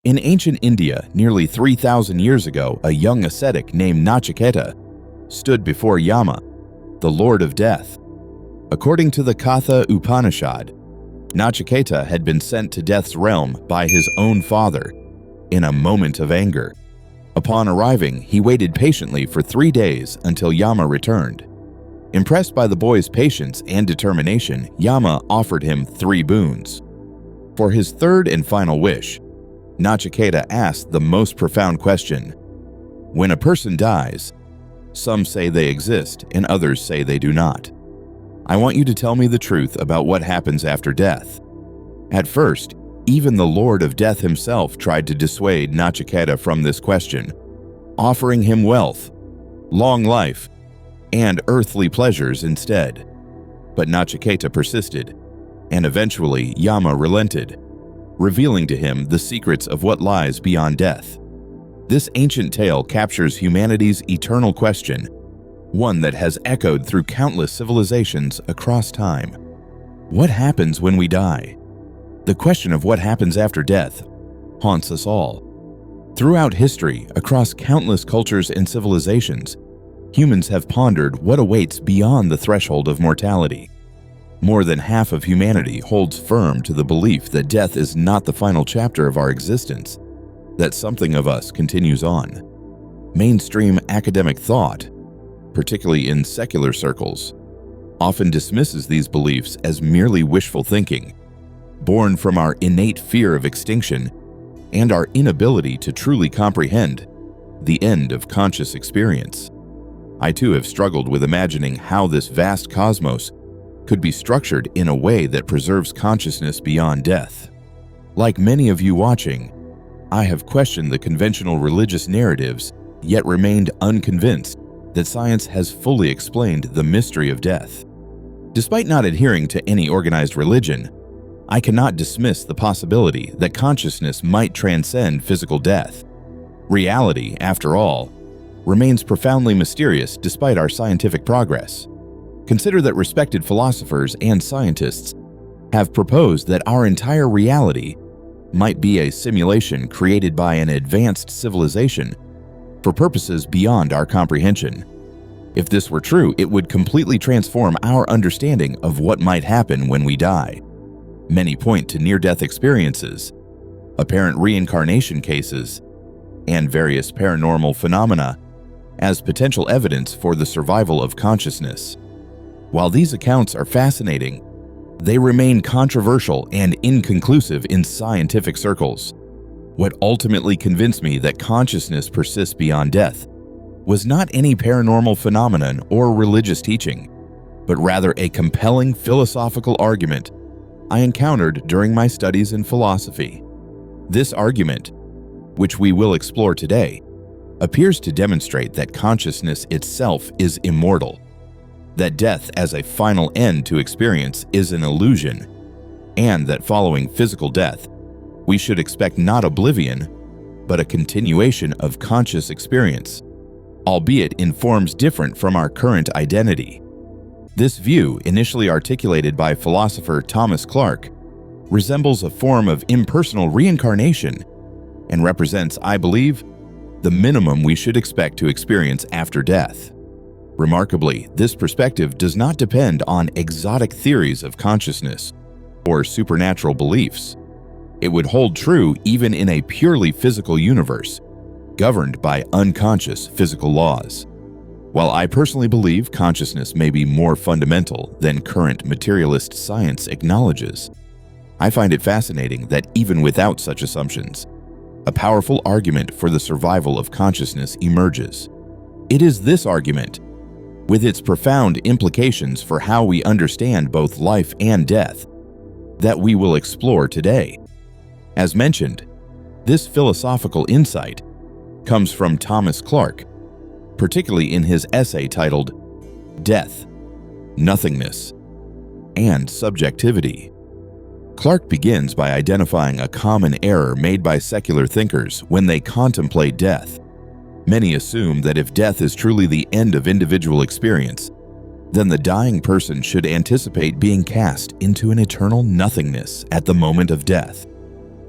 In ancient India, nearly 3,000 years ago, a young ascetic named Nachiketa stood before Yama, the Lord of Death. According to the Katha Upanishad, Nachiketa had been sent to death's realm by his own father in a moment of anger. Upon arriving, he waited patiently for 3 days until Yama returned. Impressed by the boy's patience and determination, Yama offered him 3 boons. For his third and final wish, Nachiketa asked the most profound question. When a person dies, some say they exist and others say they do not. I want you to tell me the truth about what happens after death. At first, even the Lord of Death himself tried to dissuade Nachiketa from this question, offering him wealth, long life, and earthly pleasures instead. But Nachiketa persisted, and eventually Yama relented, revealing to him the secrets of what lies beyond death. This ancient tale captures humanity's eternal question, one that has echoed through countless civilizations across time. What happens when we die? The question of what happens after death haunts us all. Throughout history, across countless cultures and civilizations, humans have pondered what awaits beyond the threshold of mortality. More than half of humanity holds firm to the belief that death is not the final chapter of our existence, that something of us continues on. Mainstream academic thought, particularly in secular circles, often dismisses these beliefs as merely wishful thinking, born from our innate fear of extinction and our inability to truly comprehend the end of conscious experience. I too have struggled with imagining how this vast cosmos could be structured in a way that preserves consciousness beyond death. Like many of you watching, I have questioned the conventional religious narratives, yet remained unconvinced that science has fully explained the mystery of death. Despite not adhering to any organized religion, I cannot dismiss the possibility that consciousness might transcend physical death. Reality, after all, remains profoundly mysterious despite our scientific progress. Consider that respected philosophers and scientists have proposed that our entire reality might be a simulation created by an advanced civilization for purposes beyond our comprehension. If this were true, it would completely transform our understanding of what might happen when we die. Many point to near-death experiences, apparent reincarnation cases, and various paranormal phenomena as potential evidence for the survival of consciousness. While these accounts are fascinating, they remain controversial and inconclusive in scientific circles. What ultimately convinced me that consciousness persists beyond death was not any paranormal phenomenon or religious teaching, but rather a compelling philosophical argument I encountered during my studies in philosophy. This argument, which we will explore today, appears to demonstrate that consciousness itself is immortal, that death as a final end to experience is an illusion, and that following physical death, we should expect not oblivion, but a continuation of conscious experience, albeit in forms different from our current identity. This view, initially articulated by philosopher Thomas Clark, resembles a form of impersonal reincarnation and represents, I believe, the minimum we should expect to experience after death. Remarkably, this perspective does not depend on exotic theories of consciousness or supernatural beliefs. It would hold true even in a purely physical universe, governed by unconscious physical laws. While I personally believe consciousness may be more fundamental than current materialist science acknowledges, I find it fascinating that even without such assumptions, a powerful argument for the survival of consciousness emerges. It is this argument, with its profound implications for how we understand both life and death, that we will explore today. As mentioned, this philosophical insight comes from Thomas Clark, particularly in his essay titled Death, Nothingness, and Subjectivity. Clark begins by identifying a common error made by secular thinkers when they contemplate death. Many assume that if death is truly the end of individual experience, then the dying person should anticipate being cast into an eternal nothingness at the moment of death.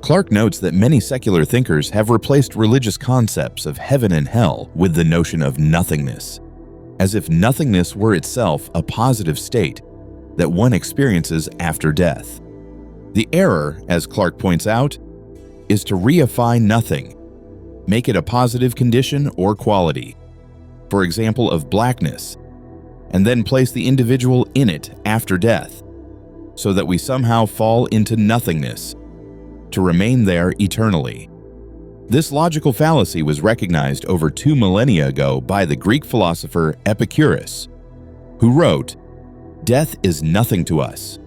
Clark notes that many secular thinkers have replaced religious concepts of heaven and hell with the notion of nothingness, as if nothingness were itself a positive state that one experiences after death. The error, as Clark points out, is to reify nothing, make it a positive condition or quality, for example of blackness, and then place the individual in it after death, so that we somehow fall into nothingness, to remain there eternally. This logical fallacy was recognized over 2 millennia ago by the Greek philosopher Epicurus, who wrote, "Death is nothing to us.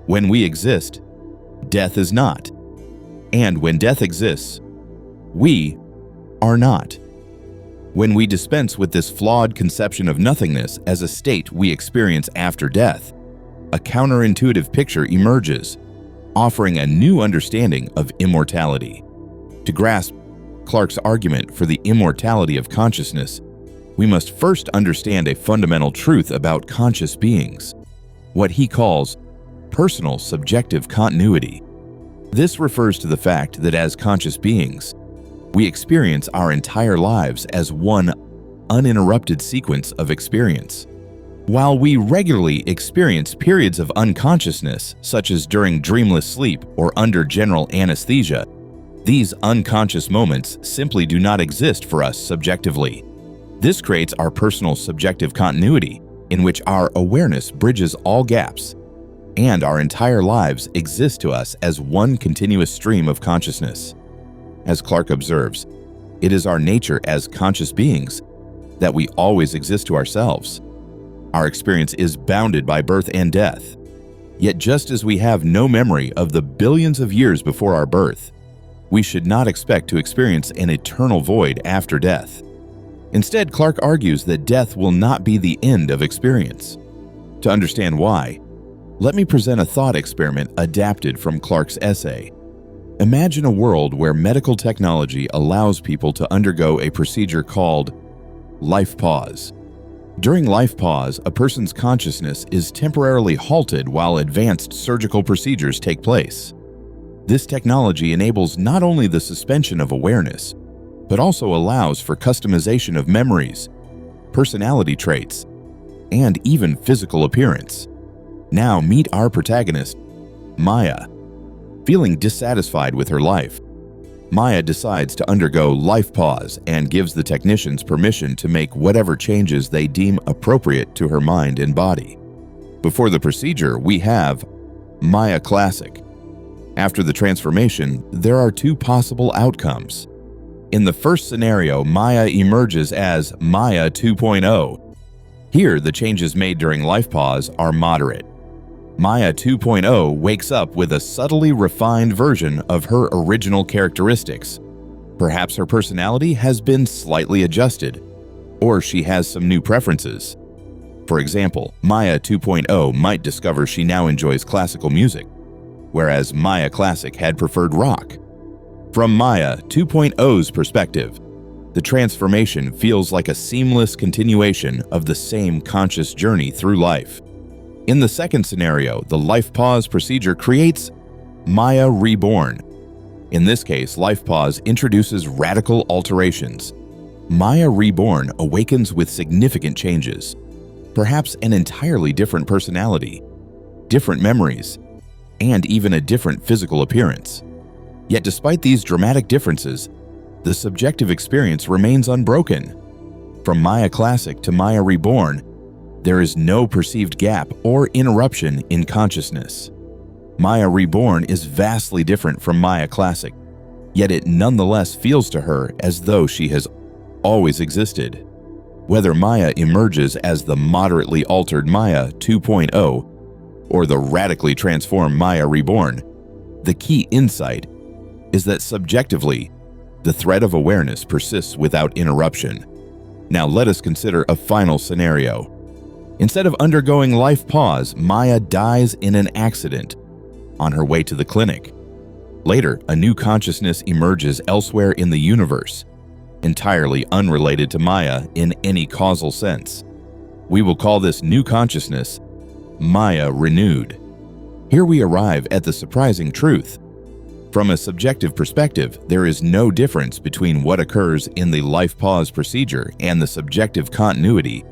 When we exist, death is not. And when death exists, we are not." When we dispense with this flawed conception of nothingness as a state we experience after death, a counterintuitive picture emerges, offering a new understanding of immortality. To grasp Clark's argument for the immortality of consciousness, we must first understand a fundamental truth about conscious beings, what he calls personal subjective continuity. This refers to the fact that as conscious beings, we experience our entire lives as one uninterrupted sequence of experience. While we regularly experience periods of unconsciousness, such as during dreamless sleep or under general anesthesia, these unconscious moments simply do not exist for us subjectively. This creates our personal subjective continuity, in which our awareness bridges all gaps, and our entire lives exist to us as one continuous stream of consciousness. As Clark observes, it is our nature as conscious beings that we always exist to ourselves. Our experience is bounded by birth and death. Yet just as we have no memory of the billions of years before our birth, we should not expect to experience an eternal void after death. Instead, Clark argues that death will not be the end of experience. To understand why, let me present a thought experiment adapted from Clark's essay. Imagine a world where medical technology allows people to undergo a procedure called LifePause. During LifePause, a person's consciousness is temporarily halted while advanced surgical procedures take place. This technology enables not only the suspension of awareness, but also allows for customization of memories, personality traits, and even physical appearance. Now meet our protagonist, Maya. Feeling dissatisfied with her life, Maya decides to undergo LifePause and gives the technicians permission to make whatever changes they deem appropriate to her mind and body. Before the procedure, we have Maya Classic. After the transformation, there are 2 possible outcomes. In the first scenario, Maya emerges as Maya 2.0. Here, the changes made during LifePause are moderate. Maya 2.0 wakes up with a subtly refined version of her original characteristics. Perhaps her personality has been slightly adjusted, or she has some new preferences. For example, Maya 2.0 might discover she now enjoys classical music, whereas Maya Classic had preferred rock. From Maya 2.0's perspective, the transformation feels like a seamless continuation of the same conscious journey through life. In the second scenario, the LifePause procedure creates Maya Reborn. In this case, LifePause introduces radical alterations. Maya Reborn awakens with significant changes, perhaps an entirely different personality, different memories, and even a different physical appearance. Yet despite these dramatic differences, the subjective experience remains unbroken. From Maya Classic to Maya Reborn, there is no perceived gap or interruption in consciousness. Maya Reborn is vastly different from Maya Classic, yet it nonetheless feels to her as though she has always existed. Whether Maya emerges as the moderately altered Maya 2.0 or the radically transformed Maya Reborn, the key insight is that subjectively, the thread of awareness persists without interruption. Now let us consider a final scenario. Instead of undergoing LifePause, Maya dies in an accident on her way to the clinic. Later, a new consciousness emerges elsewhere in the universe, entirely unrelated to Maya in any causal sense. We will call this new consciousness Maya Renewed. Here we arrive at the surprising truth. From a subjective perspective, there is no difference between what occurs in the LifePause procedure and the subjective continuity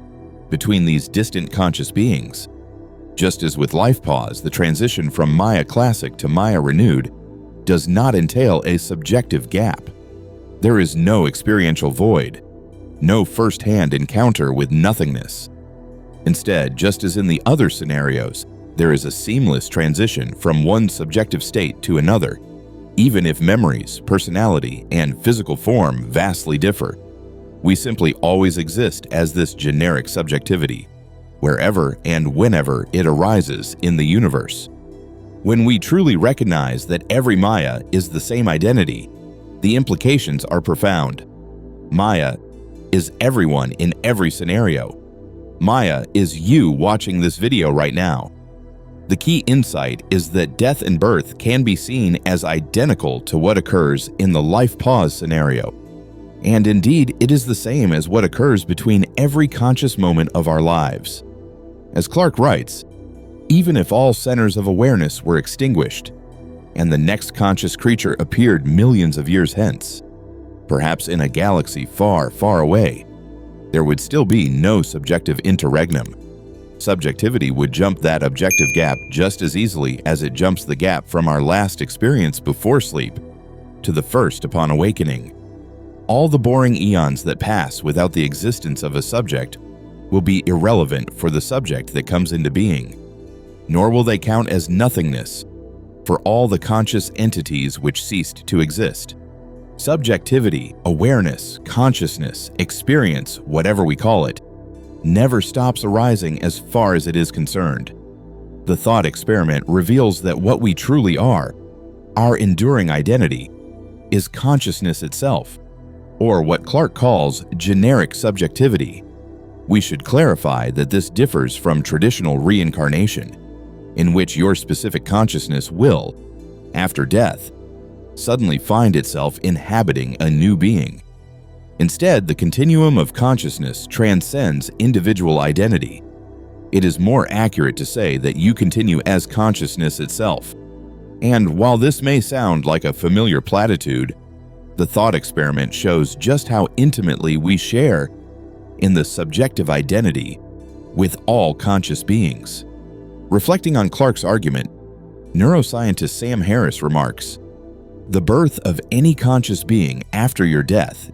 between these distant conscious beings. Just as with LifePause, the transition from Maya Classic to Maya Renewed does not entail a subjective gap. There is no experiential void, no first-hand encounter with nothingness. Instead, just as in the other scenarios, there is a seamless transition from one subjective state to another, even if memories, personality, and physical form vastly differ. We simply always exist as this generic subjectivity, wherever and whenever it arises in the universe. When we truly recognize that every Maya is the same identity, the implications are profound. Maya is everyone in every scenario. Maya is you watching this video right now. The key insight is that death and birth can be seen as identical to what occurs in the LifePause scenario. And indeed, it is the same as what occurs between every conscious moment of our lives. As Clarke writes, even if all centers of awareness were extinguished, and the next conscious creature appeared millions of years hence, perhaps in a galaxy far, far away, there would still be no subjective interregnum. Subjectivity would jump that objective gap just as easily as it jumps the gap from our last experience before sleep to the first upon awakening. All the boring eons that pass without the existence of a subject will be irrelevant for the subject that comes into being, nor will they count as nothingness for all the conscious entities which ceased to exist. Subjectivity, awareness, consciousness, experience, whatever we call it, never stops arising as far as it is concerned. The thought experiment reveals that what we truly are, our enduring identity, is consciousness itself, or what Clarke calls generic subjectivity. We should clarify that this differs from traditional reincarnation, in which your specific consciousness will, after death, suddenly find itself inhabiting a new being. Instead, the continuum of consciousness transcends individual identity. It is more accurate to say that you continue as consciousness itself. And while this may sound like a familiar platitude, the thought experiment shows just how intimately we share in the subjective identity with all conscious beings. Reflecting on Clarke's argument, neuroscientist Sam Harris remarks, "The birth of any conscious being after your death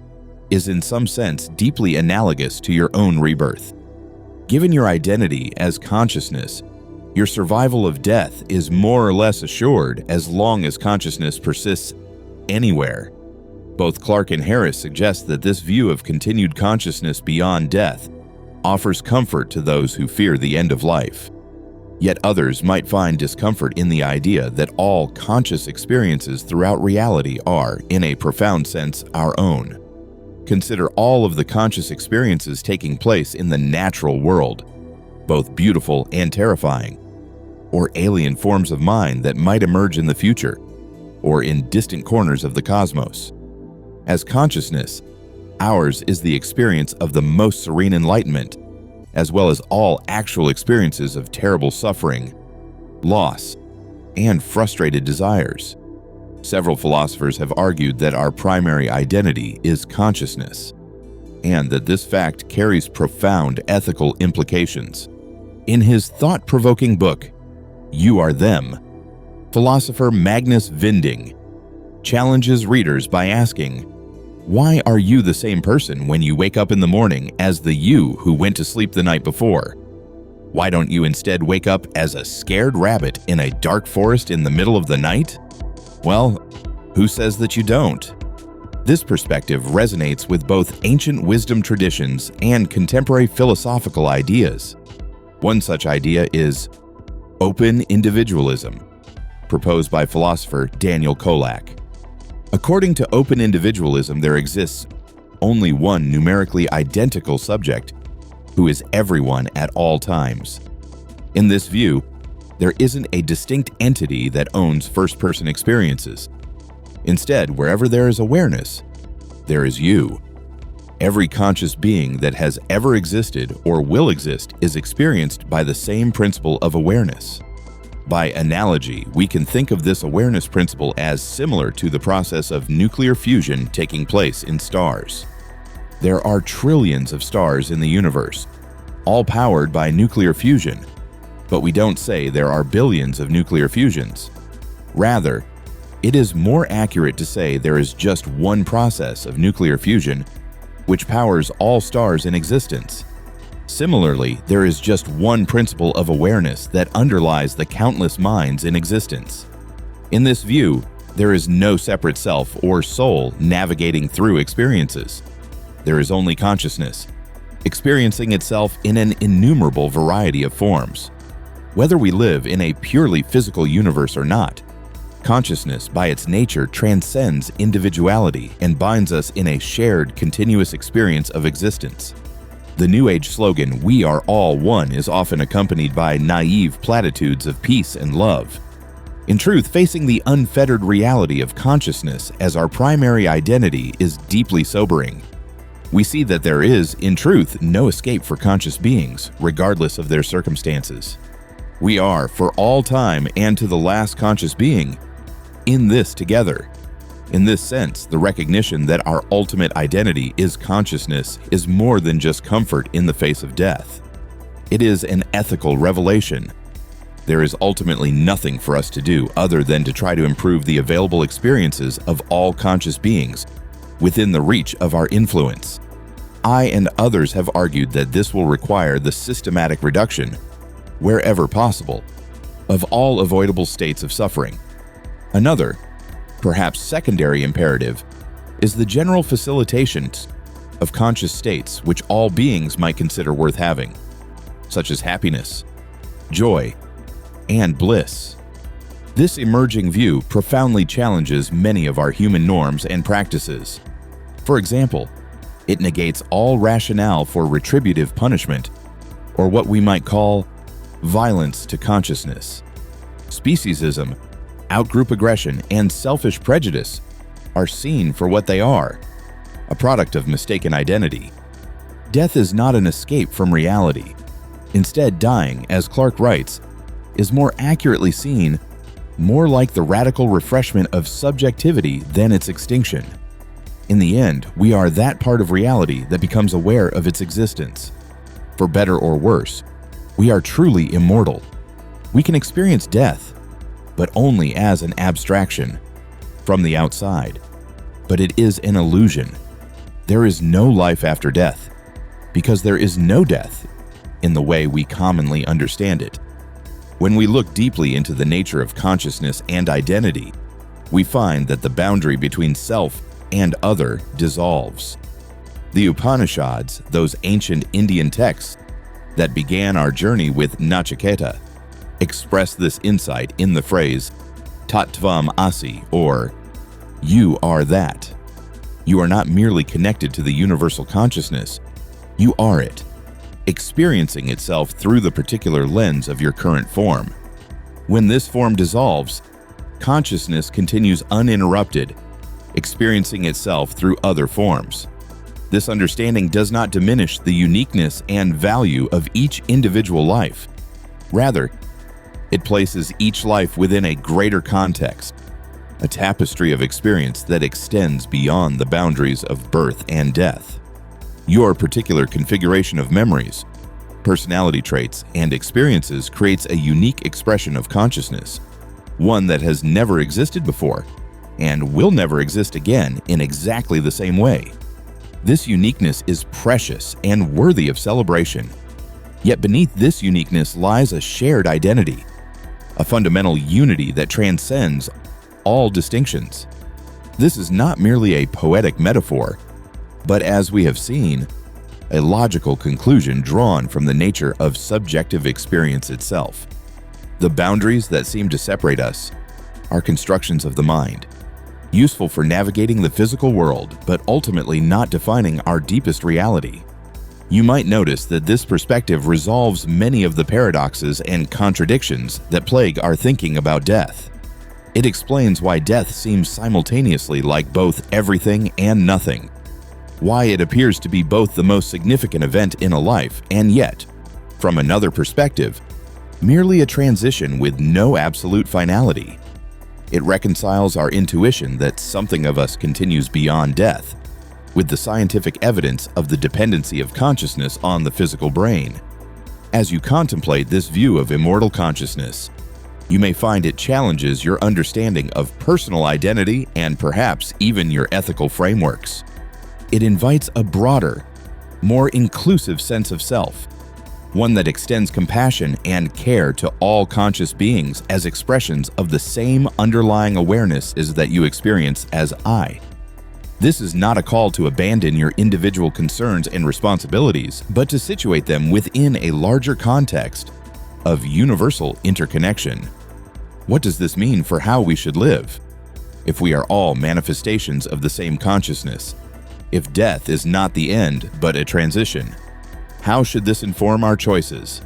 is in some sense deeply analogous to your own rebirth. Given your identity as consciousness, your survival of death is more or less assured as long as consciousness persists anywhere." Both Clarke and Harris suggest that this view of continued consciousness beyond death offers comfort to those who fear the end of life. Yet others might find discomfort in the idea that all conscious experiences throughout reality are, in a profound sense, our own. Consider all of the conscious experiences taking place in the natural world, both beautiful and terrifying, or alien forms of mind that might emerge in the future, or in distant corners of the cosmos. As consciousness, ours is the experience of the most serene enlightenment, as well as all actual experiences of terrible suffering, loss, and frustrated desires. Several philosophers have argued that our primary identity is consciousness, and that this fact carries profound ethical implications. In his thought-provoking book, You Are Them, philosopher Magnus Vinding challenges readers by asking, why are you the same person when you wake up in the morning as the you who went to sleep the night before? Why don't you instead wake up as a scared rabbit in a dark forest in the middle of the night? Well, who says that you don't? This perspective resonates with both ancient wisdom traditions and contemporary philosophical ideas. One such idea is open individualism, proposed by philosopher Daniel Kolak. According to open individualism, there exists only one numerically identical subject who is everyone at all times. In this view, there isn't a distinct entity that owns first-person experiences. Instead, wherever there is awareness, there is you. Every conscious being that has ever existed or will exist is experienced by the same principle of awareness. By analogy, we can think of this awareness principle as similar to the process of nuclear fusion taking place in stars. There are trillions of stars in the universe, all powered by nuclear fusion, but we don't say there are billions of nuclear fusions. Rather, it is more accurate to say there is just one process of nuclear fusion which powers all stars in existence. Similarly, there is just one principle of awareness that underlies the countless minds in existence. In this view, there is no separate self or soul navigating through experiences. There is only consciousness, experiencing itself in an innumerable variety of forms. Whether we live in a purely physical universe or not, consciousness by its nature transcends individuality and binds us in a shared, continuous experience of existence. The New Age slogan, "We are all one," is often accompanied by naive platitudes of peace and love. In truth, facing the unfettered reality of consciousness as our primary identity is deeply sobering. We see that there is, in truth, no escape for conscious beings, regardless of their circumstances. We are, for all time and to the last conscious being, in this together. In this sense, the recognition that our ultimate identity is consciousness is more than just comfort in the face of death. It is an ethical revelation. There is ultimately nothing for us to do other than to try to improve the available experiences of all conscious beings within the reach of our influence. I and others have argued that this will require the systematic reduction, wherever possible, of all avoidable states of suffering. Another, perhaps secondary imperative, is the general facilitation of conscious states which all beings might consider worth having, such as happiness, joy, and bliss. This emerging view profoundly challenges many of our human norms and practices. For example, it negates all rationale for retributive punishment, or what we might call violence to consciousness. Speciesism, outgroup aggression, and selfish prejudice are seen for what they are, a product of mistaken identity. Death is not an escape from reality. Instead, dying, as Clark writes, is more accurately seen more like the radical refreshment of subjectivity than its extinction. In the end, we are that part of reality that becomes aware of its existence. For better or worse, we are truly immortal. We can experience death, but only as an abstraction, from the outside. But it is an illusion. There is no life after death, because there is no death in the way we commonly understand it. When we look deeply into the nature of consciousness and identity, we find that the boundary between self and other dissolves. The Upanishads, those ancient Indian texts that began our journey with Nachiketa, express this insight in the phrase "Tattvam asi," or "You are that." You are not merely connected to the universal consciousness, you are it, experiencing itself through the particular lens of your current form. When this form dissolves, consciousness continues uninterrupted, experiencing itself through other forms. This understanding does not diminish the uniqueness and value of each individual life. Rather, it places each life within a greater context, a tapestry of experience that extends beyond the boundaries of birth and death. Your particular configuration of memories, personality traits, and experiences creates a unique expression of consciousness, one that has never existed before and will never exist again in exactly the same way. This uniqueness is precious and worthy of celebration. Yet beneath this uniqueness lies a shared identity, a fundamental unity that transcends all distinctions. This is not merely a poetic metaphor, but as we have seen, a logical conclusion drawn from the nature of subjective experience itself. The boundaries that seem to separate us are constructions of the mind, useful for navigating the physical world, but ultimately not defining our deepest reality. You might notice that this perspective resolves many of the paradoxes and contradictions that plague our thinking about death. It explains why death seems simultaneously like both everything and nothing, why it appears to be both the most significant event in a life, and yet, from another perspective, merely a transition with no absolute finality. It reconciles our intuition that something of us continues beyond death with the scientific evidence of the dependency of consciousness on the physical brain. As you contemplate this view of immortal consciousness, you may find it challenges your understanding of personal identity and perhaps even your ethical frameworks. It invites a broader, more inclusive sense of self, one that extends compassion and care to all conscious beings as expressions of the same underlying awareness as that you experience as I. This is not a call to abandon your individual concerns and responsibilities, but to situate them within a larger context of universal interconnection. What does this mean for how we should live? If we are all manifestations of the same consciousness, if death is not the end but a transition, how should this inform our choices?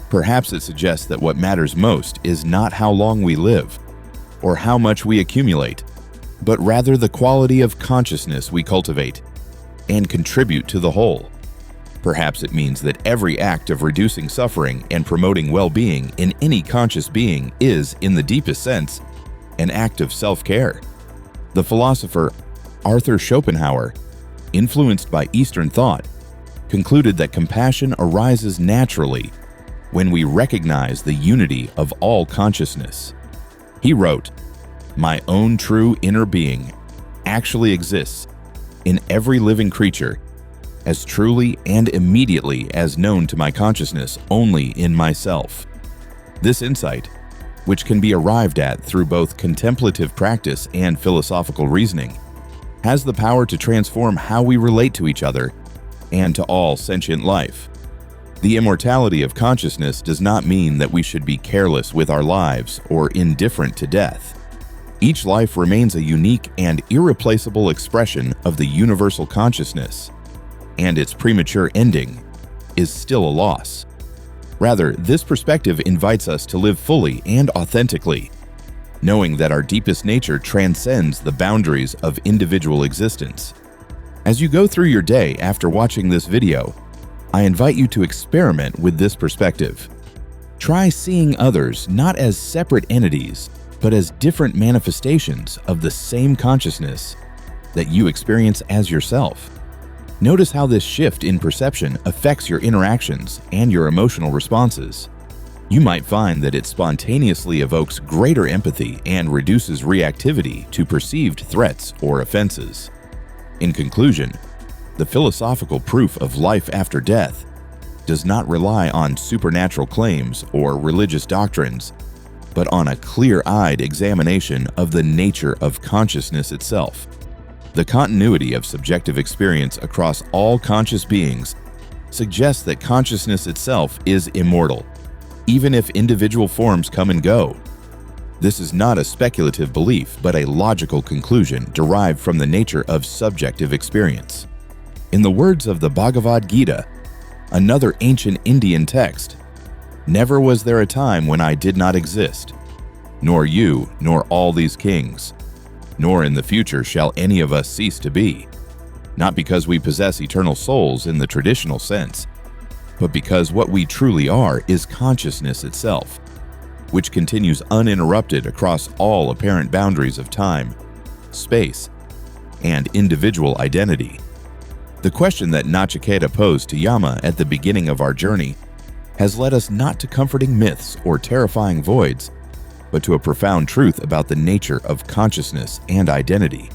Perhaps it suggests that what matters most is not how long we live or how much we accumulate, but rather the quality of consciousness we cultivate and contribute to the whole. Perhaps it means that every act of reducing suffering and promoting well-being in any conscious being is, in the deepest sense, an act of self-care. The philosopher Arthur Schopenhauer, influenced by Eastern thought, concluded that compassion arises naturally when we recognize the unity of all consciousness. He wrote, "My own true inner being actually exists in every living creature as truly and immediately as known to my consciousness only in myself." This insight, which can be arrived at through both contemplative practice and philosophical reasoning, has the power to transform how we relate to each other and to all sentient life. The immortality of consciousness does not mean that we should be careless with our lives or indifferent to death. Each life remains a unique and irreplaceable expression of the universal consciousness, and its premature ending is still a loss. Rather, this perspective invites us to live fully and authentically, knowing that our deepest nature transcends the boundaries of individual existence. As you go through your day after watching this video, I invite you to experiment with this perspective. Try seeing others not as separate entities, but as different manifestations of the same consciousness that you experience as yourself. Notice how this shift in perception affects your interactions and your emotional responses. You might find that it spontaneously evokes greater empathy and reduces reactivity to perceived threats or offenses. In conclusion, the philosophical proof of life after death does not rely on supernatural claims or religious doctrines, but on a clear-eyed examination of the nature of consciousness itself. The continuity of subjective experience across all conscious beings suggests that consciousness itself is immortal, even if individual forms come and go. This is not a speculative belief, but a logical conclusion derived from the nature of subjective experience. In the words of the Bhagavad Gita, another ancient Indian text, "Never was there a time when I did not exist, nor you, nor all these kings, nor in the future shall any of us cease to be, not because we possess eternal souls in the traditional sense, but because what we truly are is consciousness itself, which continues uninterrupted across all apparent boundaries of time, space, and individual identity." The question that Nachiketa posed to Yama at the beginning of our journey has led us not to comforting myths or terrifying voids, but to a profound truth about the nature of consciousness and identity.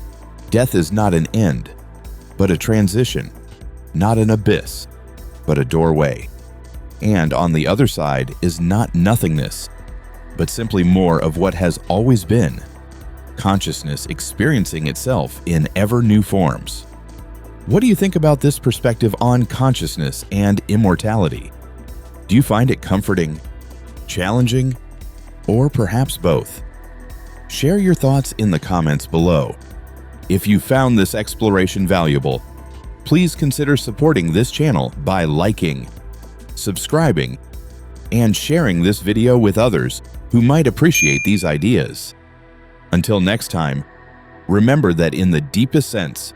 Death is not an end, but a transition, not an abyss, but a doorway. And on the other side is not nothingness, but simply more of what has always been, consciousness experiencing itself in ever new forms. What do you think about this perspective on consciousness and immortality? Do you find it comforting, challenging, or perhaps both? Share your thoughts in the comments below. If you found this exploration valuable, please consider supporting this channel by liking, subscribing, and sharing this video with others who might appreciate these ideas. Until next time, remember that in the deepest sense,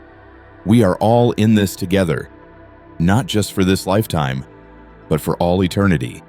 we are all in this together, not just for this lifetime, but for all eternity.